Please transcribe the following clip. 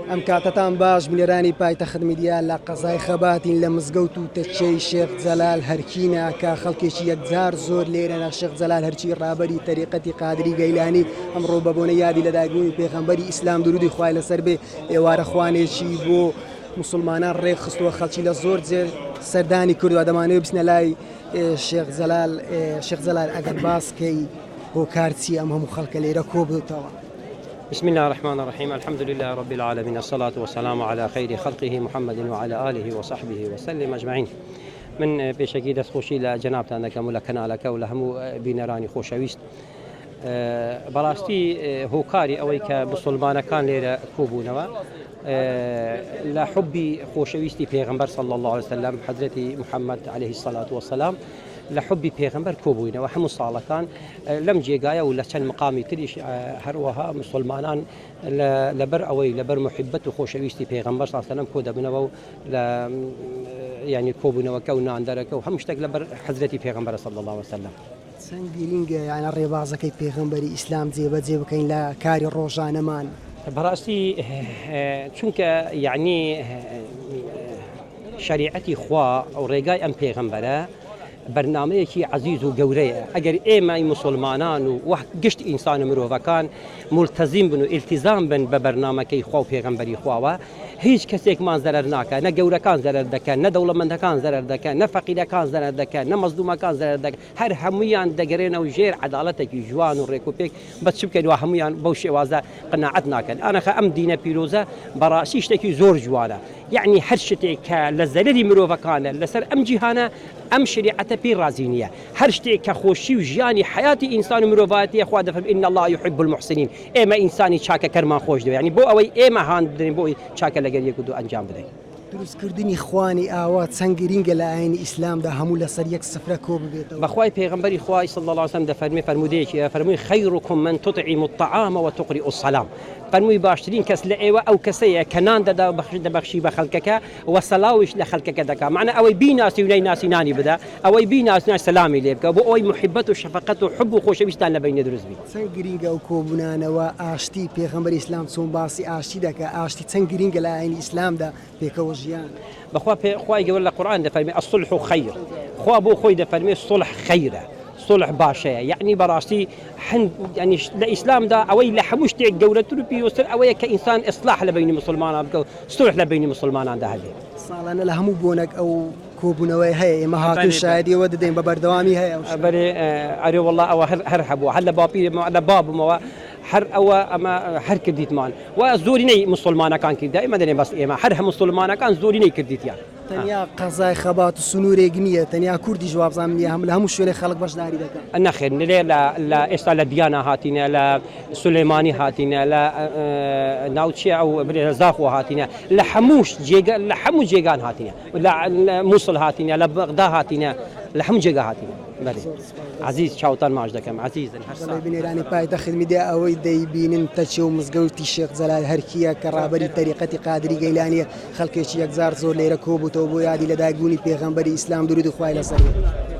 ئەم کاتتان باش بنێرانی پایتەخت میدیا لە قەزای خەباتین لە مزگەوت و تەچەی شێخ جەلال هەرکینە کە خەڵکێکی یەکجار زۆر لێرەنە. شێخ جەلال هەرچی ڕابەری تەریقەتی قادری گەیلانی ئەمڕۆ بەبوونە یادی لە داگیربوونی پێغەمبەری ئیسلام درودی خوای لەسەر بێ ئێوارە خوانێکی بۆ مسلمانان ڕێکخستووە، خەڵکی لە زۆر جێر سەردانی کردووە. دەمانەوێت بچنە لای شێخ جەلال ئەگەر باسکەی هۆکارچی ئەم هەموو خەڵکە لێرە کۆبووتەوە. بسم الله الرحمن الرحيم. الحمد لله رب العالمين، الصلاة والسلام على خير خلقه محمد وعلى آله وصحبه وسلم أجمعين. من بشكل دستخوشي لجنابتان دەکەم و لە کەناڵەکە و لە هەموو بینەرانی خۆشەویست. بەڕاستی هۆکاری ئەوەی کە مسلمانەکان لێرە کۆبوونەوە لە حبی خۆشەویستی پێغەمبەر صلی الله عليه وسلم حضرتی محمد عليه الصلاة والسلام لە حبی پێغەمبەر کۆبووینەوە هەموو ساڵەکان لەم جێگایە و لە چەند مقامی تریش هەروەها مسلمانان لەبەر ئەوەی لەبەر محبەت و خۆشەویستی پێغەمبەر صلی الله عليه وسلم کۆ دەبنەوە و لە یعنی کۆبوونەوەکە و ناندەرەکە و هەموو شتێک لەبەر حضرتی پێغەمبەر صلی الله عليه وسلم. چەند گرینگە یانە ڕێبازەکەی پێغەمبەری ئیسلام جێبەجێ بکەین لە کاری ڕۆژانەمان. بەڕاستی چونکە یعنی شریعەتی خوا ئەو ڕێگای ئەم پێغەمبەرە بەرنامەیەکی عزیز و گەورەیە. ئەگەر ئێمە مسلمانان و گشت ئینسان مرۆڤەکان ملتەزیم بن و ئیلتیزام بن بە بەرنامەکەی خوا و پێغەمبەری خواوە، هیچ کەسێکمان زەرەر ناکە، نە گەورەکان زەرەر دەکەن، نە دەوڵەمەندەکان زەرەر دەکەن، نە فەقیرەکان زەرەر دەکەن، نە مەزلومەکان زەرەر دەکەن، هەر هەموویان دەگەڕێنەوە ژێر عەداڵەتێکی جوان و ڕێکوپێک بە چ بکەین و هەموویان بەو شێوازە قەناعەت ناکەن. ئانەخە ئەم دینە پیرۆزە بەڕاستی شتێکی زۆر جوانە. یعنی هەر شتێک کە لە زەرەری مرۆڤەکانە لەسەر ئەم جیهانە ئەم شریعەتە پێی رازی نییە. هەر شتێک کە خۆشی و ژیانی حیاتی ئینسان و مرۆڤایەتیە خوا دەفەرمێ ئین الله یحب المحسنین. ئێمە ئینسانی چاکەکەرمان خۆش دەوێت، یعنی بۆ ئەوەی ئێمە هاان بدەین بۆی چاکە لەگەر یەک و دوو ئەنجام بدەین. دروستکردنی خوانی ئاوا چەند گرینگە لە ئاینی ئیسلامدا هەموو لەسەر یەک سفرە کۆ ببێتەوە. بەخوای پێغەمبەری خوای صلی الله علیه وسلم دەفەرمێ فەرمودەیەکی فەرمووی خەیڕکم من تطعم الطعام وتقرئ السلام. فەرمووی باشترین کەس لە ئێوە ئەو کەسەیە کە نان دەدا دەبەخشی بە خەڵکەکە و سەلاویش لە خەڵکەکە دەکات. معنە ئەوەی بیناسی و نەیناسی نانی بدە، ئەوەی بیناسی سەلامی لێ بکە، بۆ ئەوەی محبەت و شەفەقەت و حب و خۆشەویستان لە بینە دروست بێت. چەند گرینگە ئەو کۆبوونانەوە ئاشتی پێغەمبەری ئیسلام چۆن باسی ئاشتی دەکات، ئاشتی چەند گرینگە لە ئاینی ئیسلامدا پێکەوە ژیان. بەخوا خوای گەورە لە قورئان دەفەرمێ الصلح خەیر. خوا بۆ خۆی دەفەرمێ صلح خەیرە، صلح باشەیە. یعنی بەڕاستی ینی لە ئیسلامدا ئەوەی لە هەموو شتێک گەورەتر و پیرۆزتر ئەوەیە کە ئینسان ئیسلاح لە بینی مسلمانان بکە و صلح لە بینی مسلماناندا هەبێت. ساڵانە لە هەموو بۆنێک ئەو کۆبوونەوەی هەیە، ئێمە هاتوو شایەدیەوە دەدەین بە بەردەوامی هەیە. بەێ ئەرێ وەڵڵا ئەوە هەر هەبووە، هەر لە باپیرمەوە لە بابمەوە هەر ئەوە ئەمە هەر کردیتمان و زۆرینەی مسلمانەکان کردای ئێمە دەنێ بەس ئێمە هەر هەموو مسلمانەکان زۆرینەی کردیتیان. تەنیا قەزای خەبات و سنوورێک نییە، تەنیا کوردی جوابزان نیە، هەم لە هەموو شوێنێ خەڵک بەشداری دەکەن. نەخێر لێ لە ئێستا لە دیانە هاتینە، لە سولەیمانی هاتینە، لە ناوچێ ئەو زاخۆ هاتینە، لە هەموو جێگان هاتینە، لە مووسڵ هاتینە، لە بەغدا هاتینە، لە هەموو جێگا هاتینە. عزیز چاوتان ماش دەکەم عزیزن. بینێرانی پایتەخت میدیا ئەوەی دەیبینن تەچێ و مزگەوتی شێخ جەلال هەرکیە کە ڕابەری تەریقەتی قادری گەیلانیە، خەڵکێکی یەکجار زۆر لێرە کۆبووتەوە بۆ یادی لە داگیربوونی پێغەمبەری ئیسلام درود و خوای لەسەر بێت.